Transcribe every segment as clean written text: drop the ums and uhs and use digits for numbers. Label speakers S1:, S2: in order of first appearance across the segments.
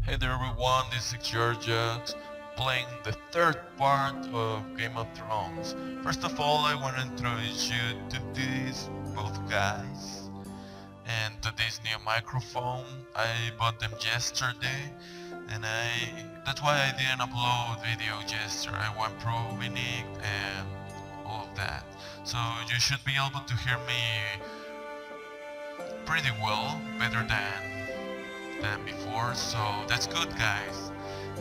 S1: Hey there everyone, this is XyoryoX, playing the third part of Game of Thrones. First of all, I want to introduce you to these both guys and to this new microphone. I bought them yesterday and that's why I didn't upload video yesterday. I went proving it and all of that. So you should be able to hear me pretty well, better than before, so that's good guys.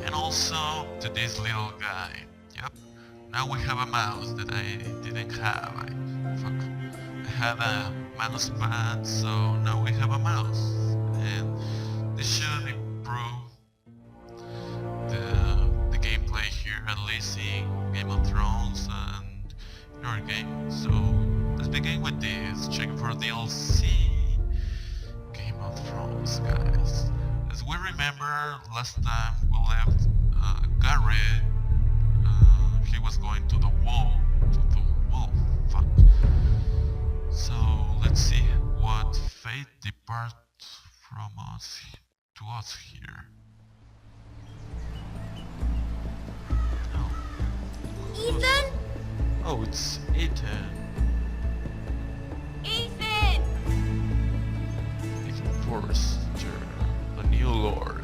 S1: And also to this little guy. Yep, now we have a mouse that I didn't have. I had a mouse pad, so now we have a mouse. And this should improve the gameplay here, at least in Game of Thrones and in our game. So let's begin with this. Checking for DLC. Game of Thrones, guys. As we remember, last time we left Garrett. He was going to the wall. Fuck. So let's see what fate departs from us to us here. Oh.
S2: Ethan?
S1: Oh, it's Ethan.
S2: Ethan!
S1: Forrester, the new lord.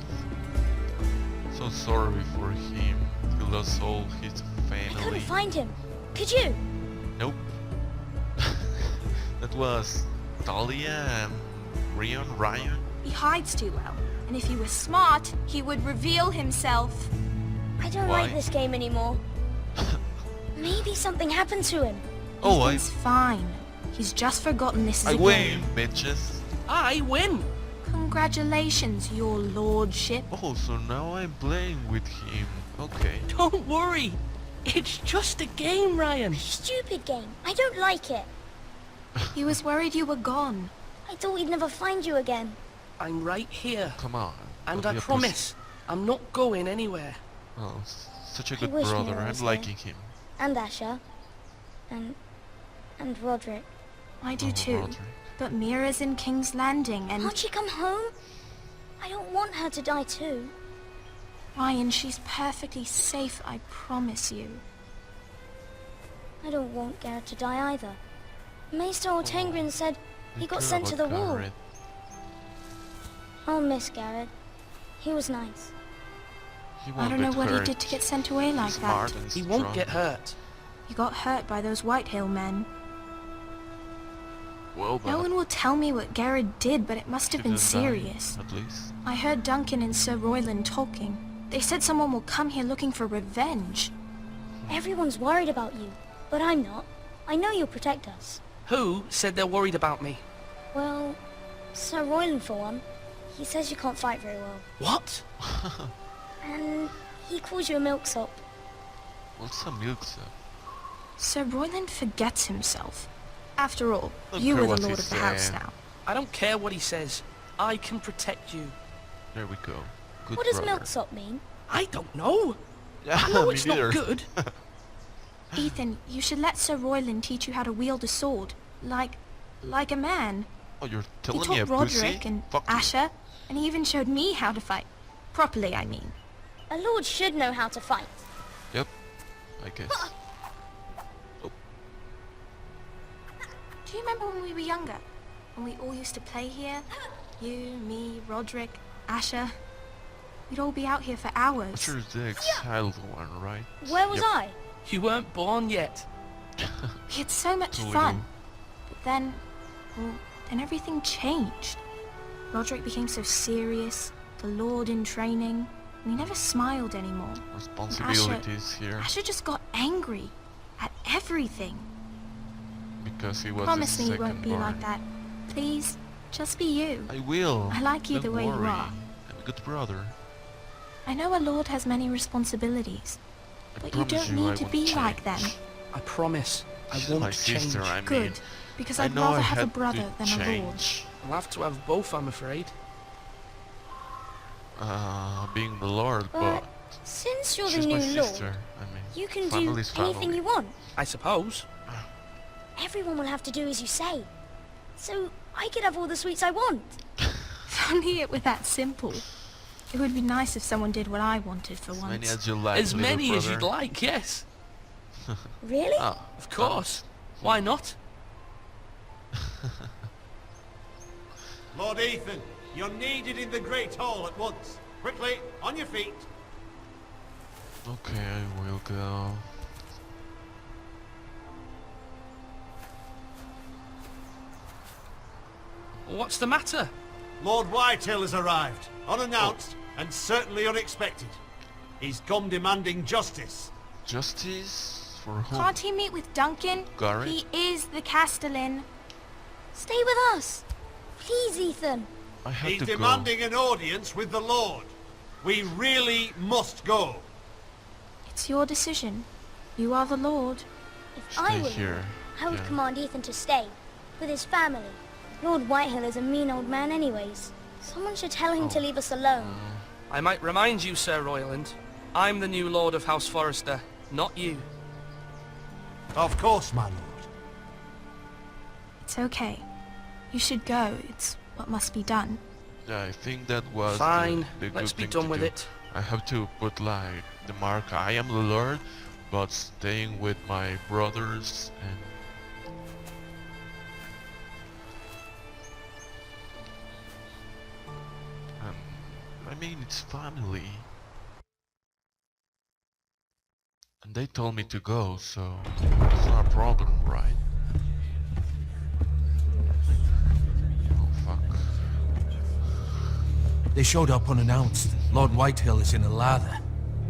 S1: So sorry for him. He lost all his
S2: I couldn't
S1: family.
S2: find him. Could you?
S1: Nope. That was Talia and Ryan.
S3: He hides too well, and if he was smart, he would reveal himself.
S2: I don't
S1: Why?
S2: like this game anymore. Maybe something happened to him.
S1: Oh,
S3: Ethan's fine. He's just forgotten this is
S1: I
S3: a
S1: win,
S3: game.
S1: bitches.
S4: I win!
S3: Congratulations, your lordship.
S1: Oh, so now I'm playing with him. Okay.
S4: Don't worry! It's just a game, Ryan!
S2: Stupid game. I don't like it.
S3: He was worried you were gone.
S2: I thought we'd never find you again.
S4: I'm right here.
S1: Come on.
S4: And
S1: don't
S4: I
S1: be a
S4: promise, I'm not going anywhere.
S1: pussy. Oh, such a
S2: I
S1: good
S2: wish
S1: brother.
S2: Mira
S1: I'm
S2: was here.
S1: liking him.
S2: And Asher. And Roderick.
S3: I do
S1: Oh,
S3: too.
S1: Roderick.
S3: But Mira's in King's Landing, and
S2: Can't she come home? I don't want her to die too.
S3: Ryan, she's perfectly safe, I promise you.
S2: I don't want Garrett to die either. Maester Ortengrin said he
S1: You
S2: got
S1: care
S2: sent to the
S1: about
S2: wall.
S1: Garrett.
S2: I'll miss Garrett. He was nice.
S1: He
S3: I
S1: won't
S3: don't know
S1: get
S3: what
S1: hurt.
S3: he did to get sent away like
S1: He's
S3: that.
S1: smart and
S4: He won't
S1: strong.
S4: get hurt.
S3: He got hurt by those Whitehill men.
S1: Well,
S3: No one will tell me what Garrett did, but it must have been serious.
S1: At least.
S3: I heard Duncan and Sir Royland talking. They said someone will come here looking for revenge.
S2: Everyone's worried about you, but I'm not. I know you'll protect us.
S4: Who said they're worried about me?
S2: Well, Sir Royland for one. He says you can't fight very well.
S4: What?
S2: And he calls you a milksop.
S1: What's a milksop?
S3: Sir Royland forgets himself. After all,
S1: Don't
S3: you
S1: care
S3: are the
S1: what
S3: lord
S1: he's
S3: of the house
S1: saying.
S3: now.
S4: I don't care what he says. I can protect you.
S1: There we go. Good
S2: What does
S1: brother.
S2: milksop mean?
S4: I don't know.
S1: Yeah,
S4: I know
S1: me
S4: it's
S1: neither.
S4: not good.
S3: Ethan, you should let Sir Royland teach you how to wield a sword. Like a man.
S1: Oh, you're
S3: He
S1: telling me a
S3: taught
S1: pussy?
S3: Roderick and
S1: Fuck you.
S3: Asher, and he even showed me how to fight. Properly, I mean.
S2: A lord should know how to fight.
S1: Yep, I guess. Oh,
S3: Do you remember when we were younger? When we all used to play here? You, me, Roderick, Asher. We'd all be out here for hours.
S1: Asher's the exiled one, right?
S2: Where was
S1: Yep.
S2: I?
S4: You weren't born yet.
S3: We had so much
S1: Totally
S3: fun.
S1: do.
S3: But then, well, then everything changed. Roderick became so serious, the Lord in training, and he never smiled anymore.
S1: Responsibilities here
S3: Asher just got angry at everything.
S1: because he was
S3: Promise
S1: the
S3: me you
S1: second
S3: won't be
S1: born.
S3: like that. Please, just be you.
S1: I will.
S3: I like you
S1: Don't
S3: the way you
S1: worry.
S3: are.
S1: I'm a good brother.
S3: I know a lord has many responsibilities,
S1: I
S3: but you
S1: promise
S3: don't
S1: I
S3: need to
S1: won't
S3: be like
S1: change.
S3: them.
S4: I promise. I
S1: She's
S4: won't
S1: my
S4: change.
S1: sister, I mean.
S3: Good, because
S1: I
S3: I'd
S1: know
S3: rather
S1: I
S3: have a
S1: had
S3: brother
S1: to
S3: than a lord.
S1: change.
S4: I'll have to have both, I'm afraid.
S1: Being the Lord,
S2: But
S1: but
S2: since you're the
S1: she's my
S2: new
S1: sister.
S2: lord,
S1: I mean,
S2: you can do
S1: family's
S2: anything
S1: family.
S2: you want.
S4: I suppose.
S2: Everyone will have to do as you say. So I could have all the sweets I want.
S3: If only it were that simple. It would be nice if someone did what I wanted for
S1: As many
S3: once.
S1: as you like,
S4: As
S1: little
S4: many as
S1: brother.
S4: you'd like, yes.
S2: Really?
S1: Ah,
S4: Of course. Why not?
S5: Lord Ethan, you're needed in the Great Hall at once. Quickly, on your feet.
S1: okay, I will go.
S4: What's the matter?
S5: Lord Whitehill has arrived, unannounced and certainly unexpected. He's come demanding justice.
S1: Justice for whom?
S3: Can't he meet with Duncan?
S1: Garrett?
S3: He is the Castellan.
S2: Stay with us. Please, Ethan.
S1: I have
S5: He's
S1: to
S5: demanding an audience with the Lord. We really must go.
S3: It's your decision. You are the Lord.
S2: If
S1: go.
S2: I
S1: Stay
S2: were
S1: here.
S2: you, I would
S1: Yeah.
S2: command Ethan to stay. With his family. Lord Whitehill is a mean old man anyways. Someone should tell him to leave us alone.
S4: I might remind you, Sir Royland, I'm the new Lord of House Forrester, not you.
S5: Of course, my lord.
S3: It's okay. You should go. It's what must be done.
S1: Yeah, I think that was
S4: Fine,
S1: the good
S4: let's be
S1: thing
S4: done
S1: to
S4: with
S1: do.
S4: it.
S1: I have to put like the mark I am the Lord, but staying with my brothers and I mean it's family. And they told me to go, so it's not a problem, right? Oh fuck.
S6: They showed up unannounced. Lord Whitehill is in a lather.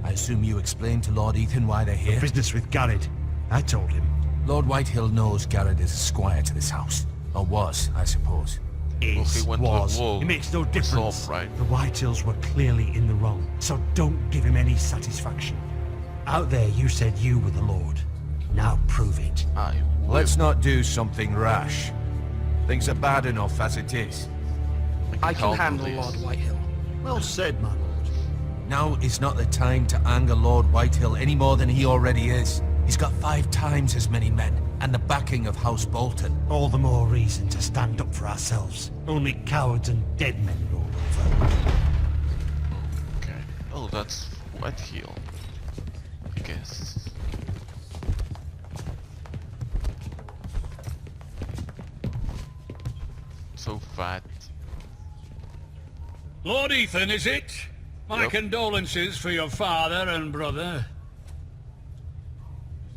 S6: I assume you explained to Lord Ethan why they're here?
S5: Business with Garrett. I told him.
S6: Lord Whitehill knows Garrett is a squire to this house. Or was, I suppose.
S1: Well, he went to the wall.
S5: It makes no difference.
S1: Resolve, right?
S7: The Whitehills were clearly in the wrong, so don't give him any satisfaction. Out there you said you were the Lord. Now prove it.
S1: I will.
S6: Let's not do something rash. Things are bad enough as it is.
S4: I can handle
S1: this.
S4: Lord Whitehill.
S5: Well said, my lord.
S6: Now is not the time to anger Lord Whitehill any more than he already is. He's got 5 times as many men, and the backing of House Bolton.
S7: All the more reason to stand up for ourselves. Only cowards and dead men roll over.
S1: Okay. Oh, that's Whitehill. I guess. So fat.
S8: Lord Ethan, is it? My
S1: Yep.
S8: condolences for your father and brother.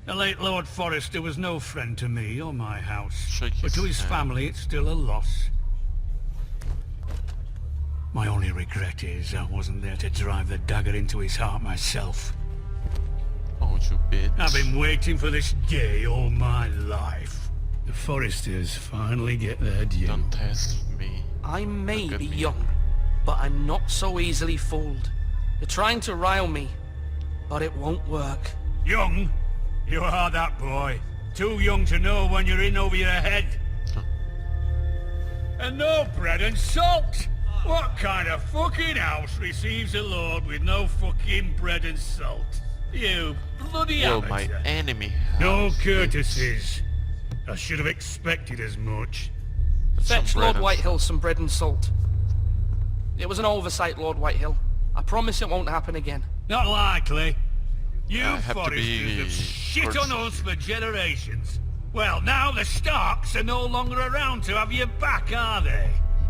S8: The late Lord Forrester was no friend to me or my house,
S1: Shake
S8: but to
S1: his
S8: his
S1: hand.
S8: family it's still a loss. My only regret is I wasn't there to drive the dagger into his heart myself.
S1: Oh, you bitch.
S8: I've been waiting for this day all my life. The Forresters finally get their due.
S1: Don't test me.
S4: I may
S1: Look at
S4: be
S1: me.
S4: young, but I'm not so easily fooled. You're trying to rile me, but it won't work.
S8: Young? You are that boy. Too young to know when you're in over your head. And no bread and salt! What kind of fucking house receives a lord with no fucking bread and salt? You bloody
S1: Yo,
S8: amateur.
S1: my enemy
S8: No
S1: house,
S8: courtesies. I should have expected as much.
S1: bitch. Some
S4: Fetch
S1: bread
S4: Lord
S1: and-
S4: Whitehill some bread and salt. It was an oversight, Lord Whitehill. I promise it won't happen again.
S8: Not likely. You
S1: I have to
S8: Forresters
S1: be
S8: have shit on
S1: courteous.
S8: us for generations. Well, now the Starks are no longer around to have your back, are they?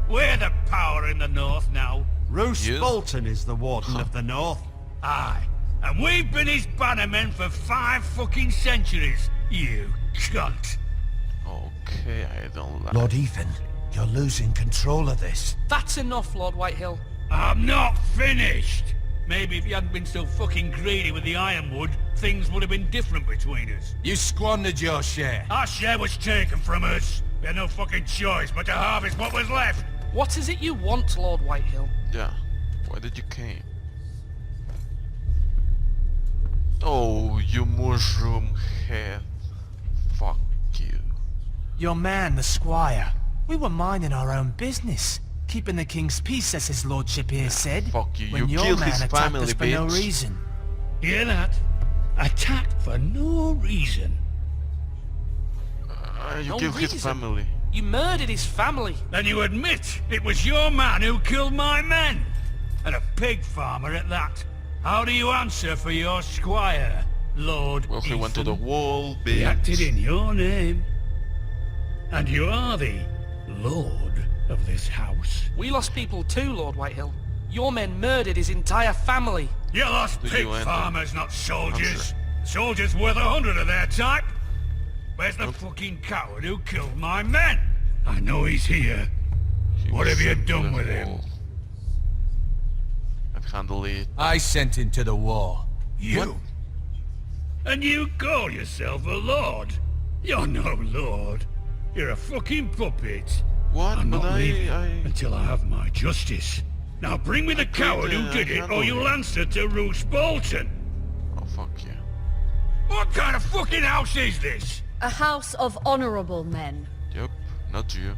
S8: We're the power in the north now.
S5: Roose
S1: You?
S5: Bolton is the Warden of the North.
S8: Aye. And we've been his bannermen for 5 fucking centuries. You cunt.
S1: Okay, I don't like.
S6: Lord Ethan, you're losing control of this.
S4: That's enough, Lord Whitehill.
S8: I'm not finished. Maybe if you hadn't been so fucking greedy with the ironwood, things would have been different between us.
S6: You squandered your share.
S8: Our share was taken from us. We had no fucking choice but to harvest what was left.
S4: What is it you want, Lord Whitehill?
S1: Yeah. Why did you came? Oh, you mushroom head. Fuck you.
S9: Your man, the squire. We were minding our own business. Keeping the king's peace, as his lordship here said.
S1: fuck you.
S9: When
S1: You
S9: your
S1: killed
S9: man
S1: his
S9: attacked
S1: family,
S9: us for no
S1: bitch.
S9: reason.
S8: Hear that? Attacked for no reason.
S1: You
S4: No
S1: killed his
S4: reason.
S1: family.
S4: You murdered his family.
S8: Then you admit it was your man who killed my men. And a pig farmer at that. How do you answer for your squire, Lord
S1: Well, he
S8: Ethan?
S1: went to the wall,
S8: He
S1: bitch.
S8: acted in your name. And you are the lord of this house.
S4: We lost people too, Lord Whitehill. Your men murdered his entire family.
S8: You lost
S1: Did
S8: pig
S1: you enter?
S8: farmers, not soldiers.
S1: Answer.
S8: Soldiers worth 100 of their type. Where's the fucking coward who killed my men? I know he's here.
S1: He
S8: What
S1: was
S8: have you
S1: sent to
S8: done
S1: the
S8: with him?
S1: wall. I've handled it.
S6: I sent him to the war.
S8: You? And you call yourself a lord? You're no lord. You're a fucking puppet.
S1: What?
S8: I'm
S1: But
S8: not leaving
S1: I...
S8: until I have my justice. Now bring me the coward who did it, or you'll answer to Roose Bolton.
S1: Oh, fuck you.
S8: What kind of fucking house is this?
S10: A house of honorable men.
S1: Yep, not you.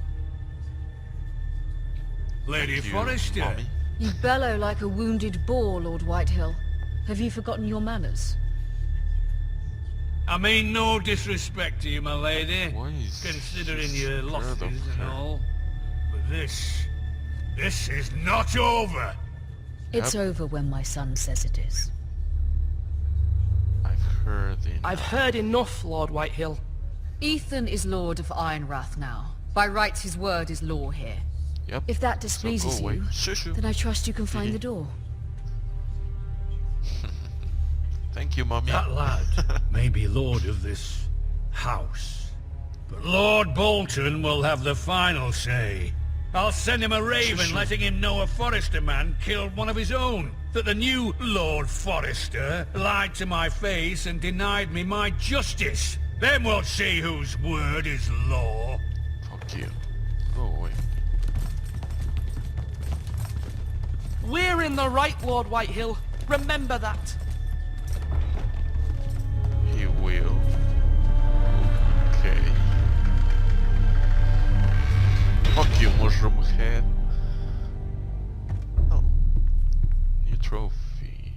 S8: Lady
S1: Thank you,
S8: Forrester.
S1: mommy.
S10: You bellow like a wounded boar, Lord Whitehill. Have you forgotten your manners?
S8: I mean no disrespect to you, my lady.
S1: Why is
S8: Considering
S1: she
S8: your
S1: scared
S8: losses
S1: of
S8: and
S1: her?
S8: all. But this is not over.
S10: It's over when my son says it is.
S1: I've heard enough.
S4: I've heard enough, Lord Whitehill.
S10: Ethan is Lord of Ironrath now. By rights his word is law here.
S1: Yep.
S10: If that
S1: So
S10: displeases
S1: go away.
S10: you,
S1: Shoo.
S10: then I trust you can find the door.
S1: Thank you, mommy.
S8: That lad may be lord of this house, but Lord Bolton will have the final say. I'll send him a raven letting him know a Forrester man killed one of his own. That the new Lord Forrester lied to my face and denied me my justice. Then we'll see whose word is law.
S1: Fuck you. Go away.
S4: We're in the right, Lord Whitehill. Remember that.
S1: He will. Okay. Fuck you, mushroom head. Oh. New trophy.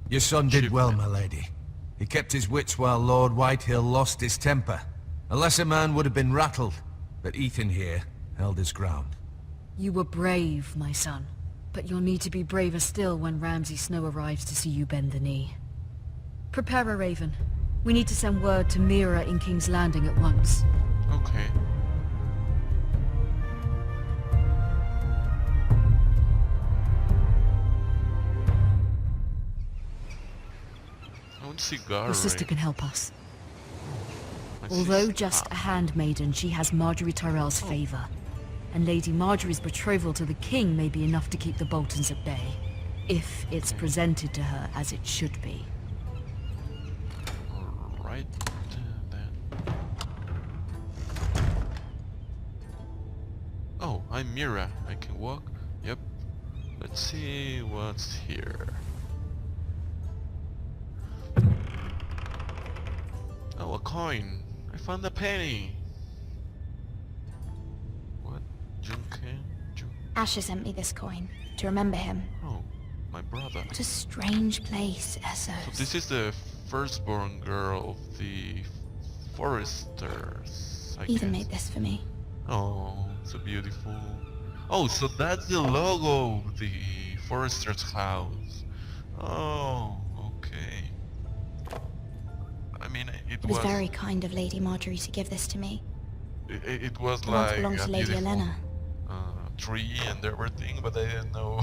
S6: Your son did well,
S1: Achievement.
S6: my lady. He kept his wits while Lord Whitehill lost his temper. A lesser man would have been rattled, but Ethan here held his ground.
S10: You were brave, my son. But you'll need to be braver still when Ramsay Snow arrives to see you bend the knee. Prepare a raven. We need to send word to Mira in King's Landing at once.
S1: Okay. I want cigar.
S10: Your sister can help us.
S1: My
S10: Although
S1: sister-
S10: just a handmaiden, she has Marjorie Tyrell's favor. And Lady Marjorie's betrothal to the king may be enough to keep the Boltons at bay. If it's presented to her as it should be.
S1: Alright then. Oh, I'm Mira. I can walk. Yep. Let's see what's here. Oh, a coin. I found a penny. What? Junken?
S2: Asher sent me this coin to remember him.
S1: Oh, my brother.
S2: What a strange place, Essos.
S1: So this is the firstborn girl of the Foresters, I
S2: Ethan
S1: guess.
S2: made this for me.
S1: Oh, so beautiful. Oh, so that's the logo of the Forester's house. Oh, okay. I mean,
S2: It was very kind of Lady Marjorie to give this to me.
S1: It was
S2: The once
S1: like
S2: belonged
S1: a
S2: to Lady
S1: beautiful,
S2: Elena.
S1: tree and everything, but I didn't know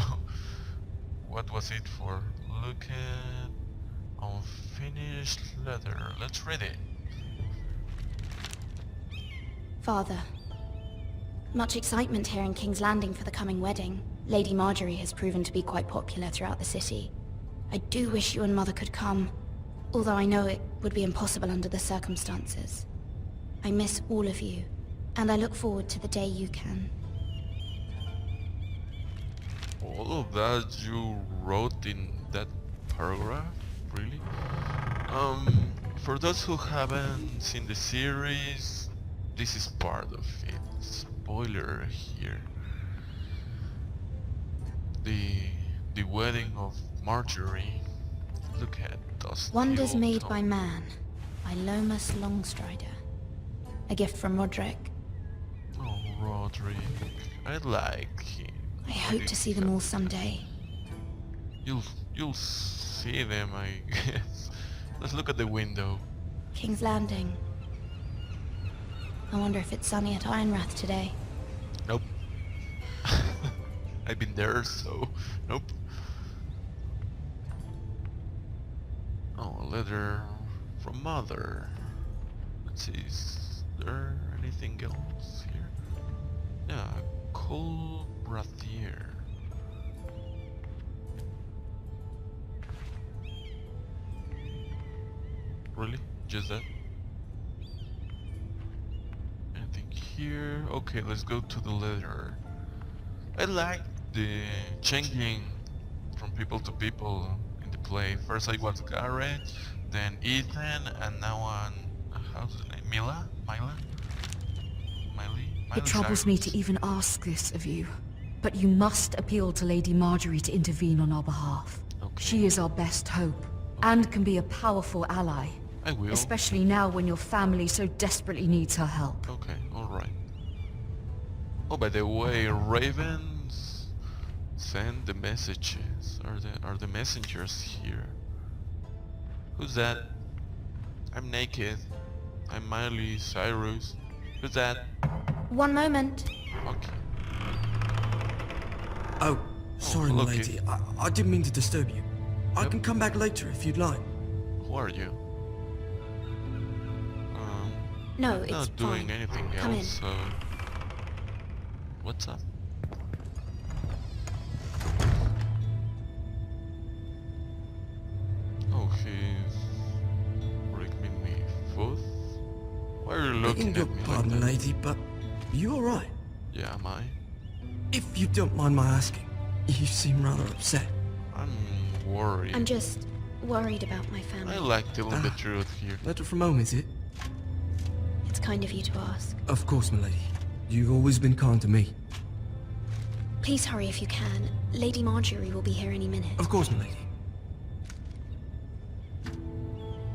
S1: what was it for. Look at unfinished letter. Let's read it.
S2: Father, much excitement here in King's Landing for the coming wedding. Lady Marjorie has proven to be quite popular throughout the city. I do wish you and Mother could come, although I know it would be impossible under the circumstances. I miss all of you, and I look forward to the day you can.
S1: All of that you wrote in that paragraph? Really? For those who haven't seen the series, this is part of it. Spoiler here. The wedding of Marjorie. Look at those
S2: Wonders made by man, by Lomas Longstrider. A gift from Roderick.
S1: Oh, Roderick. I like him.
S2: I hope to see them all someday.
S1: You'll see them, I guess. Let's look at the window.
S2: King's Landing. I wonder if it's sunny at Ironrath today.
S1: Nope. I've been there, so nope. Oh, a letter from Mother. Let's see, is there anything else here? Yeah, cool brothier. Really? Just that? Anything here? Okay, let's go to the letter. I like the changing from people to people in the play. First I was Garrett, then Ethan, and now on how's his name? Mila? Miley?
S10: It troubles me to even ask this of you, but you must appeal to Lady Marjorie to intervene on our behalf.
S1: Okay.
S10: She is our best hope, and can be a powerful ally.
S1: I will.
S10: Especially now when your family so desperately needs her help.
S1: Okay, alright. Oh, by the way, ravens send the messages. Are the messengers here? Who's that? I'm naked. I'm Miley Cyrus. Who's that?
S2: One moment.
S1: Okay.
S11: Oh, sorry, my
S1: okay.
S11: lady. I didn't mean to disturb you. I can come back later if you'd like.
S1: Who are you?
S2: No, it's
S1: Not doing
S2: fine.
S1: anything
S2: Come
S1: else, so... What's up? Oh, he's... bringing me food? Why are you looking
S11: Your
S1: at me like
S11: pardon,
S1: that?
S11: lady, but you alright?
S1: Yeah, am I?
S11: If you don't mind my asking, you seem rather upset.
S1: I'm worried.
S2: I'm just worried about my
S1: I
S2: family.
S1: like telling the truth here.
S11: Letter from home, is it?
S2: It's kind of you to ask.
S11: Of course, my lady. You've always been kind to me.
S2: Please hurry if you can. Lady Marjorie will be here any minute.
S11: Of course, my lady.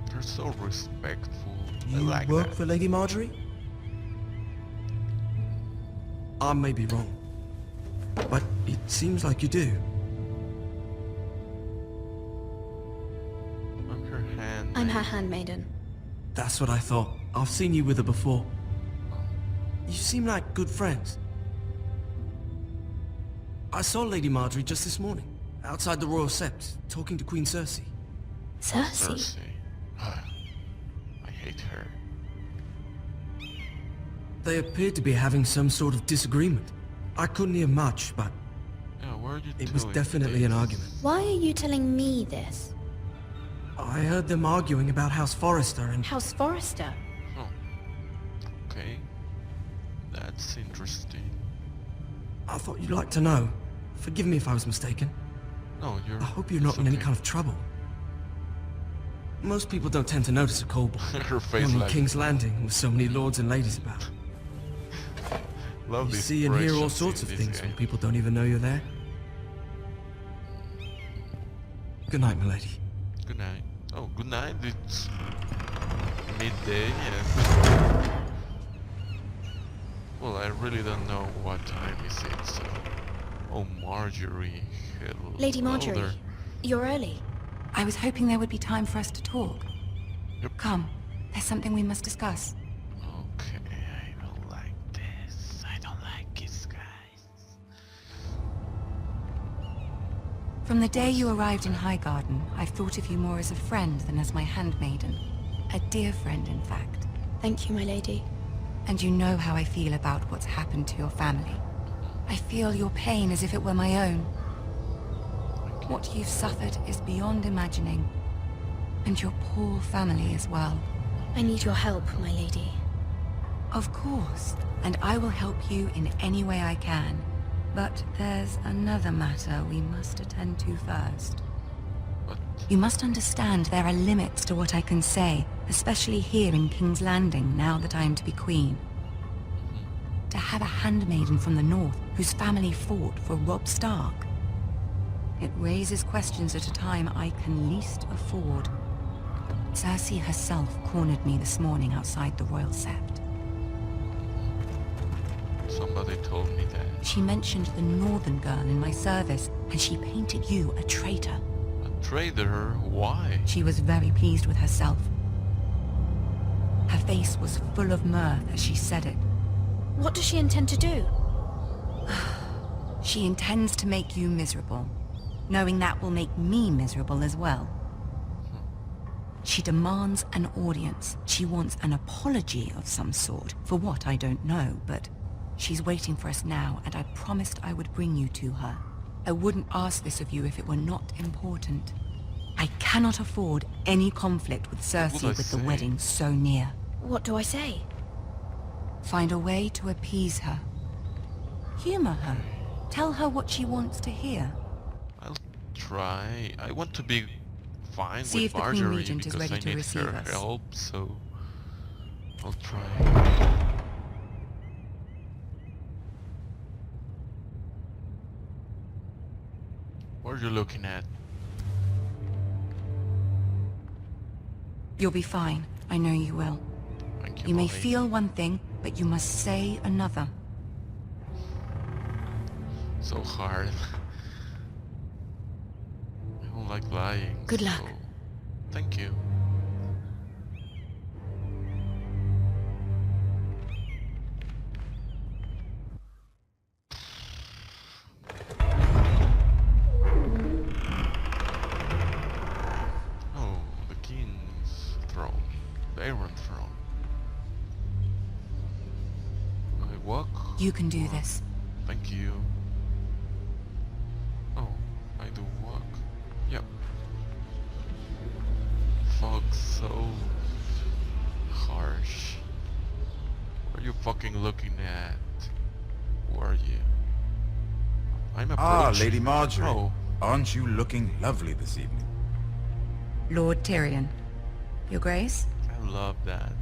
S1: They're so respectful. I
S11: You
S1: like
S11: work
S1: that.
S11: for Lady Marjorie? I may be wrong, but it seems like you do.
S1: I'm her hand.
S2: I'm her handmaiden.
S11: That's what I thought. I've seen you with her before. You seem like good friends. I saw Lady Marjorie just this morning, outside the Royal Sept, talking to Queen Cersei.
S2: Cersei?
S1: Cersei. I hate her.
S11: They appeared to be having some sort of disagreement. I couldn't hear much, but
S1: Yeah, where are you
S11: it was
S1: telling
S11: definitely
S1: this?
S11: an argument.
S2: Why are you telling me this?
S11: I heard them arguing about House Forrester and...
S2: House Forrester?
S1: Oh. Okay. That's interesting.
S11: I thought you'd like to know. Forgive me if I was mistaken.
S1: No, you're...
S11: I hope you're not in any kind of trouble. Most people don't tend to notice a kobold.
S1: Her face
S11: Only
S1: like...
S11: King's Landing with so many lords and ladies about.
S1: Love
S11: You
S1: the
S11: see and hear all
S1: expressions
S11: sorts
S1: in
S11: of
S1: this
S11: things when
S1: game.
S11: people don't even know you're there. Good night, milady.
S1: Good night. Oh, good night. It's midday. Yeah. Well, I really don't know what time is it, so... Oh, Marjorie. Hello
S2: Lady Marjorie,
S1: there.
S2: you're early.
S12: I was hoping there would be time for us to talk.
S1: Yep.
S12: Come, there's something we must discuss.
S1: Okay, I don't like this. I don't like this, guys.
S12: From the day you arrived in Highgarden, I've thought of you more as a friend than as my handmaiden. A dear friend, in fact.
S2: Thank you, my lady.
S12: And you know how I feel about what's happened to your family. I feel your pain as if it were my own. What you've suffered is beyond imagining. And your poor family as well.
S2: I need your help, my lady.
S12: Of course, and I will help you in any way I can. But there's another matter we must attend to first.
S1: But...
S12: You must understand there are limits to what I can say, especially here in King's Landing, now that I am to be queen. To have a handmaiden from the north whose family fought for Robb Stark. It raises questions at a time I can least afford. Cersei herself cornered me this morning outside the Royal Sept.
S1: Somebody told me that.
S12: She mentioned the northern girl in my service, and she painted you a traitor.
S1: A traitor? Why?
S12: She was very pleased with herself. Her face was full of mirth as she said it.
S3: What does she intend to do?
S12: She intends to make you miserable, knowing that will make me miserable as well. She demands an audience. She wants an apology of some sort. For what, I don't know, but she's waiting for us now, and I promised I would bring you to her. I wouldn't ask this of you if it were not important. I cannot afford any conflict with Cersei with the wedding so near.
S3: What do I say?
S12: Find a way to appease her. Humor her. Tell her what she wants to hear.
S1: I'll try. I want to be fine
S12: See
S1: with
S12: if the Queen
S1: Marjorie
S12: Regent is
S1: because
S12: ready
S1: I
S12: to
S1: need
S12: receive
S1: her
S12: us.
S1: help, so I'll try. What are you looking at?
S12: You'll be fine. I know you will.
S1: Thank you,
S12: You may
S1: Molly.
S12: feel one thing, but you must say another.
S1: So hard. I don't like lying.
S2: Good luck.
S1: so Thank you. Oh, the king's throne. The Iron Throne. I walk?
S12: You can do this.
S1: Thank you. Oh, I do walk. Yep. Fog so harsh. What are you fucking looking at? Who are you? I'm
S13: Ah,
S1: approaching.
S13: Lady Marjorie.
S1: Oh,
S13: Aren't you looking lovely this evening?
S12: Lord Tyrion. Your Grace?
S1: I love that.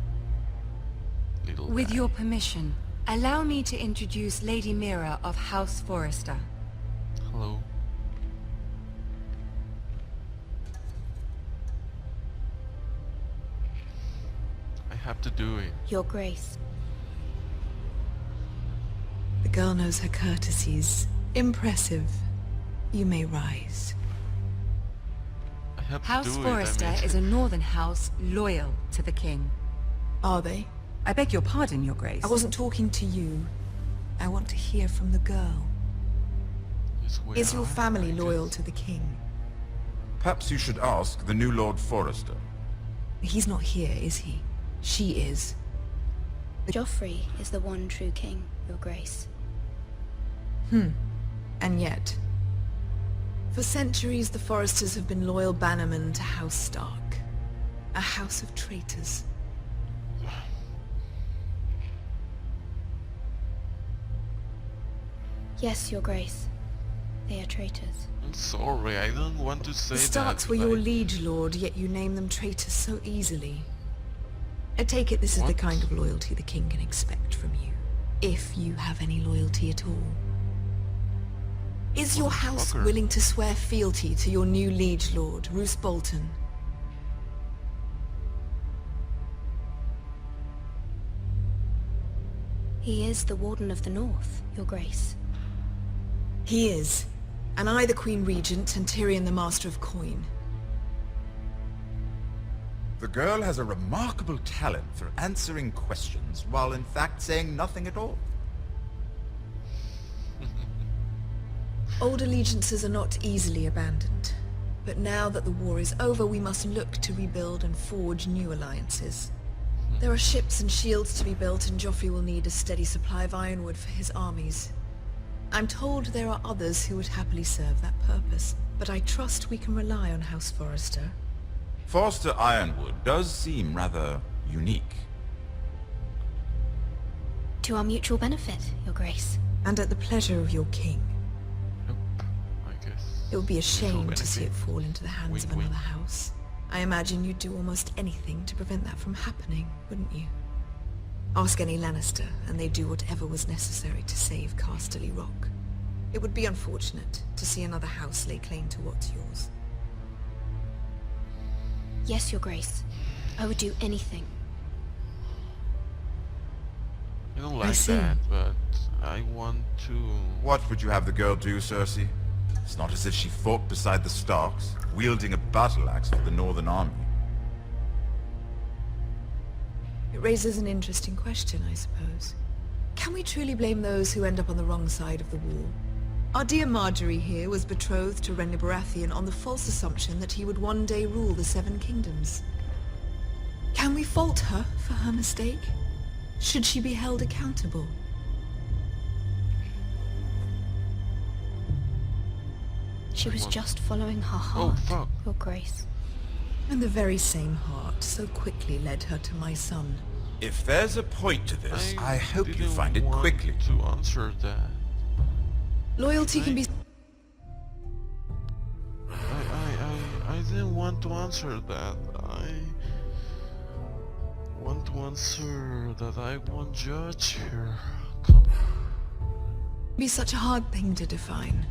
S1: Little
S12: With
S1: guy.
S12: your permission, allow me to introduce Lady Mira of House Forrester.
S1: Hello. I have to do it.
S2: Your Grace.
S14: The girl knows her courtesies. Impressive. You may rise.
S1: I have
S12: House
S1: to do
S12: Forrester
S1: it.
S12: is a northern house loyal to the king.
S14: Are they?
S12: I beg your pardon, Your Grace.
S14: I wasn't talking to you. I want to hear from the girl. Is your family loyal to the king?
S13: Perhaps you should ask the new Lord Forrester.
S14: He's not here, is he? She is.
S2: Joffrey is the one true king, Your Grace.
S14: And yet... For centuries, the Forresters have been loyal bannermen to House Stark. A house of traitors.
S2: Yes, Your Grace. They are traitors.
S1: I'm sorry, I don't want to say
S14: The Starks
S1: that.
S14: were
S1: but
S14: your
S1: I-
S14: liege lord, yet you name them traitors so easily. I take it this is the
S1: What?
S14: kind of loyalty the king can expect from you. If you have any loyalty at all. Is your house
S1: Motherfucker.
S14: willing to swear fealty to your new liege lord, Roose Bolton?
S2: He is the Warden of the North, Your Grace.
S14: He is. And I the Queen Regent and Tyrion the Master of Coin.
S13: The girl has a remarkable talent for answering questions while in fact saying nothing at all.
S14: Old allegiances are not easily abandoned. But now that the war is over, we must look to rebuild and forge new alliances. There are ships and shields to be built, and Joffrey will need a steady supply of ironwood for his armies. I'm told there are others who would happily serve that purpose, but I trust we can rely on House Forrester.
S13: Forster Ironwood does seem rather unique.
S2: To our mutual benefit, Your Grace.
S14: And at the pleasure of your king.
S1: Nope, I guess.
S14: It would be a
S1: Mutual
S14: shame to see it
S1: benefit.
S14: fall into the hands
S1: Wink,
S14: of another
S1: wink.
S14: house. I imagine you'd do almost anything to prevent that from happening, wouldn't you? Ask any Lannister, and they'd do whatever was necessary to save Casterly Rock. It would be unfortunate to see another house lay claim to what's yours.
S2: Yes, Your Grace. I would do anything.
S1: I don't
S14: I
S1: like
S14: see.
S1: that, but I want to...
S13: What would you have the girl do, Cersei? It's not as if she fought beside the Starks, wielding a battle axe for the Northern Army.
S14: It raises an interesting question, I suppose. Can we truly blame those who end up on the wrong side of the wall? Our dear Marjorie here was betrothed to Renly Baratheon on the false assumption that he would one day rule the Seven Kingdoms. Can we fault her for her mistake? Should she be held accountable?
S2: She was just following her heart, Your Grace.
S14: And the very same heart so quickly led her to my son.
S13: If there's a point to this, I hope you find it quickly.
S1: To answer that.
S14: Loyalty can be...
S1: I didn't want to answer that. I want to answer that I won't judge her. Come on.
S14: Be such a hard thing to define.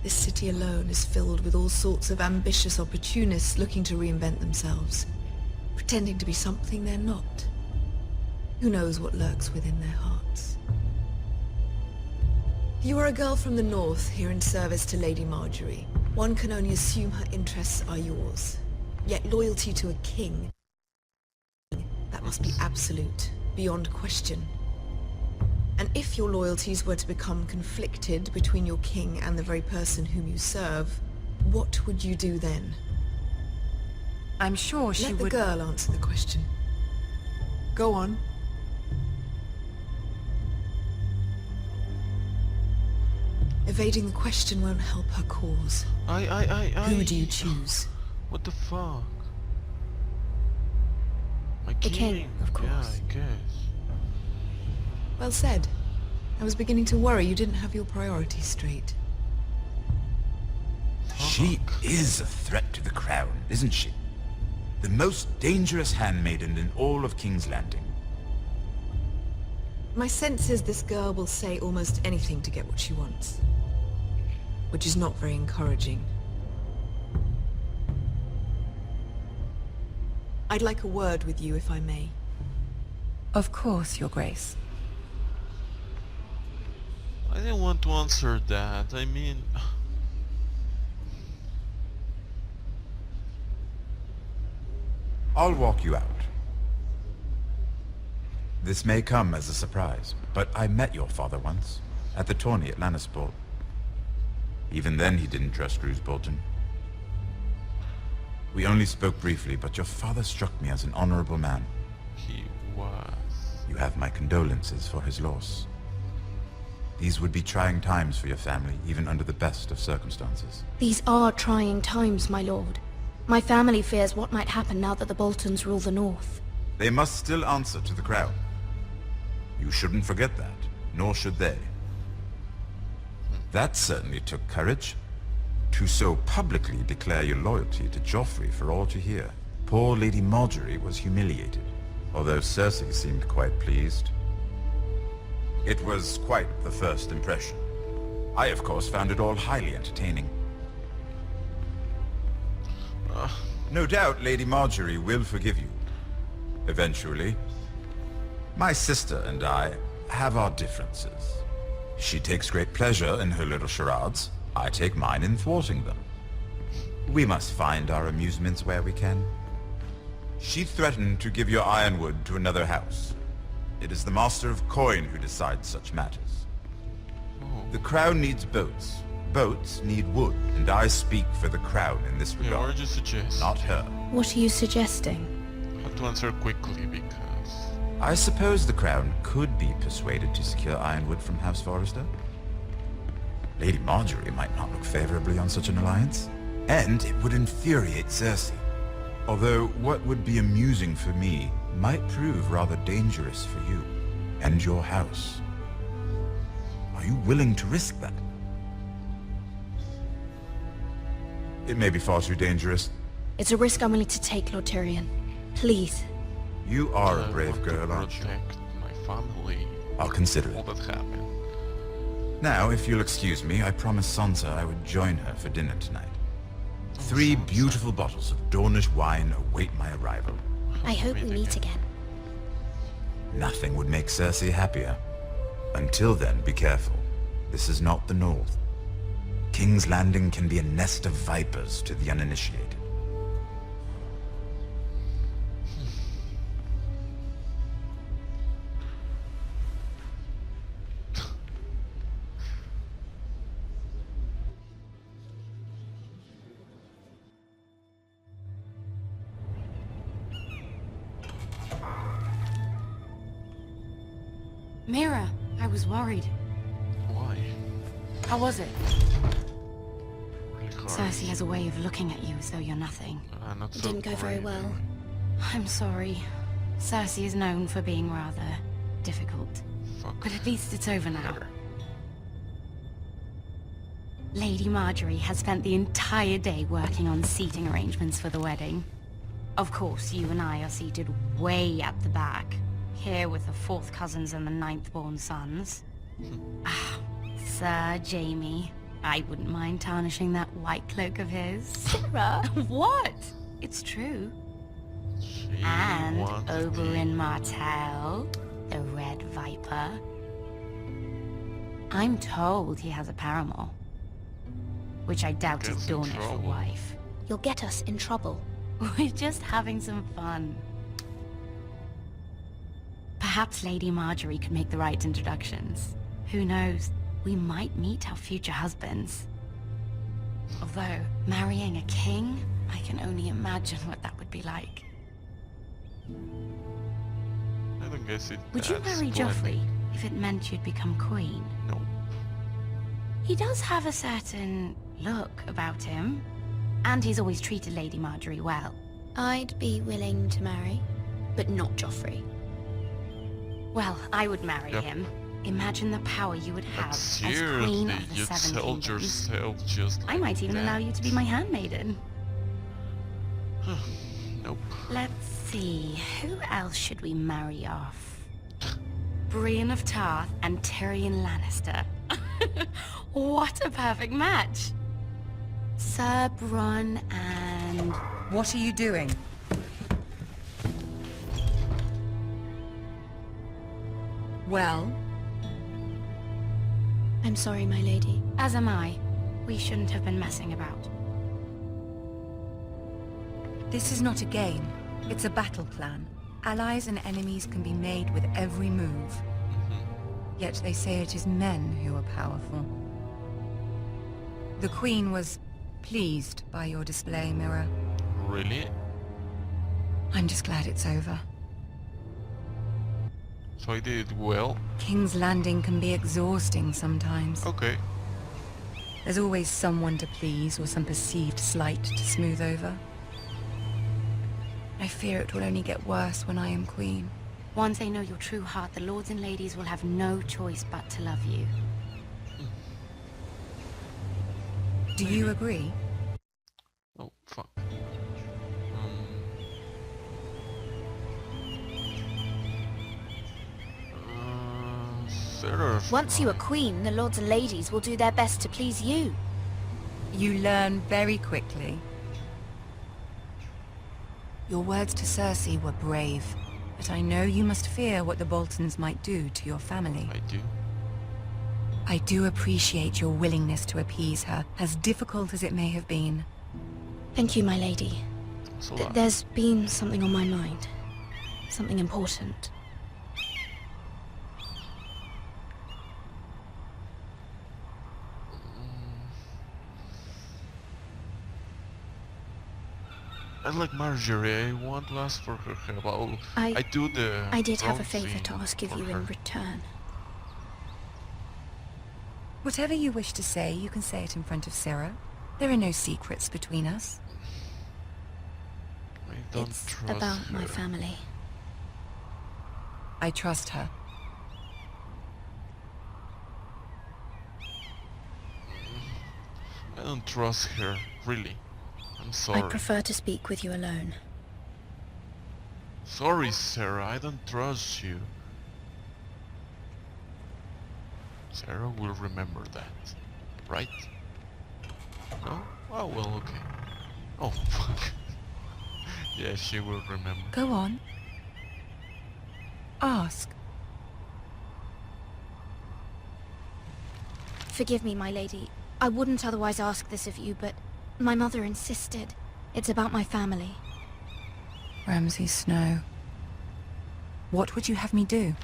S14: This city alone is filled with all sorts of ambitious opportunists looking to reinvent themselves, pretending to be something they're not. Who knows what lurks within their hearts? You are a girl from the north here in service to Lady Marjorie. One can only assume her interests are yours. Yet loyalty to a king, that must be absolute, beyond question. And if your loyalties were to become conflicted between your king and the very person whom you serve, what would you do then?
S12: I'm sure she would...
S14: Let the girl answer the question. Go on. Evading the question won't help her cause. Who do you choose?
S1: What the fuck? My
S2: the king, of course.
S1: Yeah, I guess.
S14: Well said. I was beginning to worry you didn't have your priorities straight.
S13: She is a threat to the crown, isn't she? The most dangerous handmaiden in all of King's Landing.
S14: My sense is this girl will say almost anything to get what she wants. Which is not very encouraging. I'd like a word with you, if I may.
S12: Of course, Your Grace.
S1: I didn't want to answer that. I mean...
S13: I'll walk you out. This may come as a surprise, but I met your father once, at the tourney at Lannisport. Even then he didn't trust Roose Bolton. We only spoke briefly, but your father struck me as an honorable man.
S1: He was...
S13: You have my condolences for his loss. These would be trying times for your family, even under the best of circumstances.
S2: These are trying times, my lord. My family fears what might happen now that the Boltons rule the north.
S13: They must still answer to the crown. You shouldn't forget that, nor should they. That certainly took courage. To so publicly declare your loyalty to Joffrey for all to hear. Poor Lady Marjorie was humiliated, although Cersei seemed quite pleased. It was quite the first impression. I, of course, found it all highly entertaining. No doubt Lady Marjorie will forgive you. Eventually. My sister and I have our differences. She takes great pleasure in her little charades. I take mine in thwarting them. We must find our amusements where we can. She threatened to give your ironwood to another house. It is the Master of Coin who decides such matters. The crown needs boats. Boats need wood, and I speak for the crown in this regard.
S1: What did you suggest?
S13: Not her.
S2: What are you suggesting?
S1: I have to answer quickly because...
S13: I suppose the crown could be persuaded to secure ironwood from House Forrester. Lady Marjorie might not look favorably on such an alliance, and it would infuriate Cersei. Although what would be amusing for me might prove rather dangerous for you and your house. Are you willing to risk that? It may be far too dangerous.
S2: It's a risk I'm willing to take, Lord Tyrion. Please.
S13: You are a brave girl, aren't you?
S1: Protect my family.
S13: I'll consider it.
S1: All that happened.
S13: Now, if you'll excuse me, I promised Sansa I would join her for dinner tonight. 3 beautiful bottles of Dornish wine await my arrival.
S2: I hope we meet again.
S13: Nothing would make Cersei happier. Until then, be careful. This is not the North. King's Landing can be a nest of vipers to the uninitiated.
S2: Mira, I was worried.
S1: Why?
S2: How was it?
S1: Really hard.
S2: Cersei has a way of looking at you as though you're nothing.
S1: Not
S2: It
S1: so
S2: didn't go very
S1: great.
S2: well. I'm sorry. Cersei is known for being rather difficult.
S1: Fuck.
S2: But at least it's over now. Lady Marjorie has spent the entire day working on seating arrangements for the wedding. Of course, you and I are seated way at the back, here with the 4th cousins and the 9th-born sons. Sir Jamie, I wouldn't mind tarnishing that white cloak of his. Sarah? What? It's true. And Oberyn Martell, the Red Viper. I'm told he has a paramour. Which I doubt is Dornish for wife. You'll get us in trouble. We're just having some fun. Perhaps Lady Marjorie could make the right introductions. Who knows? We might meet our future husbands. Although, marrying a king, I can only imagine what that would be like.
S1: I don't guess it.
S2: Would you marry Joffrey if it meant you'd become queen?
S1: No.
S2: He does have a certain look about him, and he's always treated Lady Marjorie well. I'd be willing to marry, but not Joffrey. Well, I would marry him. Imagine the power you would have as Queen of the
S1: you
S2: Seven
S1: sold
S2: Kingdoms.
S1: yourself just
S2: I might even allow you to be my handmaiden.
S1: Nope.
S2: Let's see, who else should we marry off? Brienne of Tarth and Tyrion Lannister. What a perfect match! Sir Bronn and...
S12: What are you doing? Well?
S2: I'm sorry, my lady. As am I. We shouldn't have been messing about.
S12: This is not a game. It's a battle plan. Allies and enemies can be made with every move. Yet they say it is men who are powerful. The Queen was pleased by your display, Mira.
S1: Really?
S12: I'm just glad it's over.
S1: So I did well?
S12: King's Landing can be exhausting sometimes.
S1: Okay.
S12: There's always someone to please or some perceived slight to smooth over. I fear it will only get worse when I am queen.
S2: Once they know your true heart, the lords and ladies will have no choice but to love you.
S12: Do you agree?
S1: Oh, fuck.
S2: Once you are queen, the lords and ladies will do their best to please you.
S12: You learn very quickly. Your words to Cersei were brave, but I know you must fear what the Boltons might do to your family.
S1: I do.
S12: I do appreciate your willingness to appease her, as difficult as it may have been.
S2: Thank you, my lady.
S1: So
S2: There's been something on my mind. Something important.
S1: I like Marjorie. I want to ask for her help. I
S2: did have a
S1: wrong
S2: favor
S1: thing
S2: to ask of
S1: for
S2: you
S1: her.
S2: in return.
S12: Whatever you wish to say, you can say it in front of Sarah. There are no secrets between us.
S1: I don't
S2: It's
S1: trust
S2: about
S1: her.
S2: my family.
S12: I trust her.
S1: I don't trust her, really. I'm sorry.
S2: I prefer to speak with you alone.
S1: Sorry, Sarah, I don't trust you. Sarah will remember that, right? No? Oh, well, okay. Oh, fuck. Yeah, she will remember.
S12: Go on. Ask.
S2: Forgive me, my lady. I wouldn't otherwise ask this of you, but my mother insisted. It's about my family.
S12: Ramsay Snow. What would you have me do?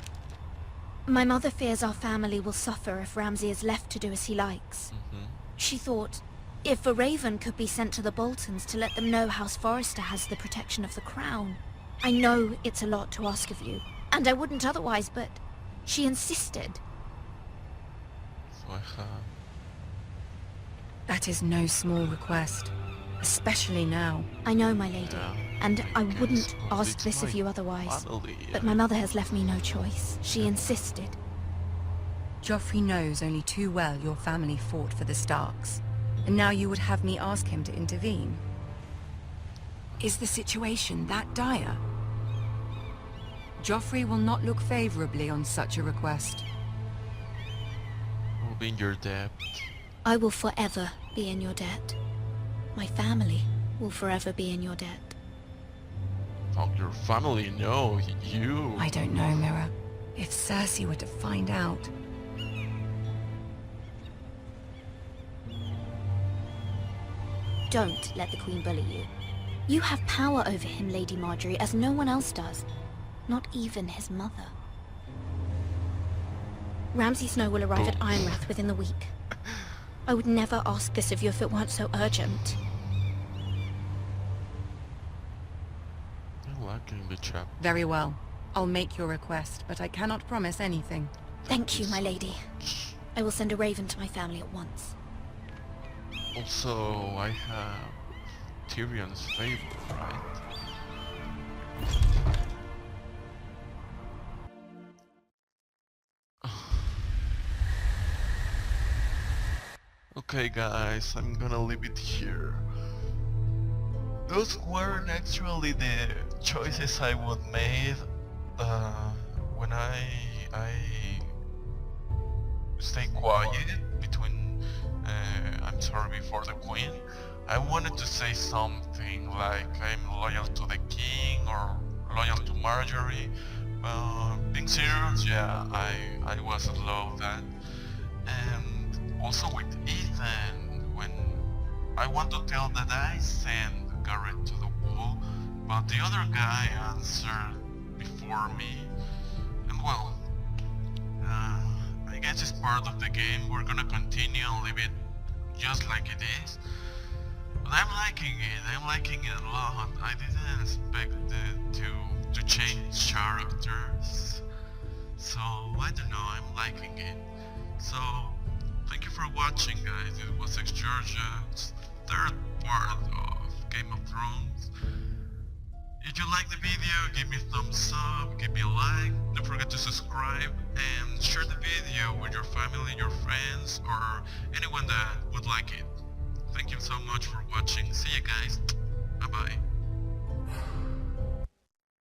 S2: My mother fears our family will suffer if Ramsay is left to do as he likes. She thought, if a raven could be sent to the Boltons to let them know House Forrester has the protection of the crown. I know it's a lot to ask of you, and I wouldn't otherwise, but she insisted.
S1: So I have...
S12: That is no small request, especially now.
S2: I know, my lady,
S1: Yeah.
S2: and I
S1: Okay,
S2: wouldn't
S1: so
S2: ask
S1: it's
S2: this of
S1: my
S2: you otherwise.
S1: family,
S2: But my mother has left me no choice. She insisted.
S12: Joffrey knows only too well your family fought for the Starks, and now you would have me ask him to intervene. Is the situation that dire? Joffrey will not look favorably on such a request.
S1: Will be in your debt.
S2: I will forever be in your debt. My family will forever be in your debt.
S1: Oh, your family, no, you.
S12: I don't know, Mira. If Cersei were to find out...
S2: Don't let the Queen bully you. You have power over him, Lady Marjorie, as no one else does. Not even his mother. Ramsay Snow will arrive at Ironrath within the week. I would never ask this of you if it weren't so urgent.
S1: I'm liking the chap.
S12: Very well. I'll make your request, but I cannot promise anything.
S2: Thank you, my lady. I will send a raven to my family at once.
S1: Also, I have Tyrion's favor, right? Okay guys, I'm gonna leave it here. Those weren't actually the choices I would made when I stay quiet between I'm sorry before the queen. I wanted to say something like I'm loyal to the king or loyal to Marjorie. Being serious, yeah, I was low that. And also with Ethan, when I want to tell that I sent Garrett to the wall, but the other guy answered before me. And well, I guess it's part of the game. We're gonna continue and leave it just like it is. But I'm liking it a lot. I didn't expect it to change characters. So I don't know, I'm liking it. So thank you for watching guys. It was XyoryoX third part of Game of Thrones. If you like the video, give me a thumbs up, give me a like, don't forget to subscribe and share the video with your family, your friends, or anyone that would like it. Thank you so much for watching. See you guys. Bye bye.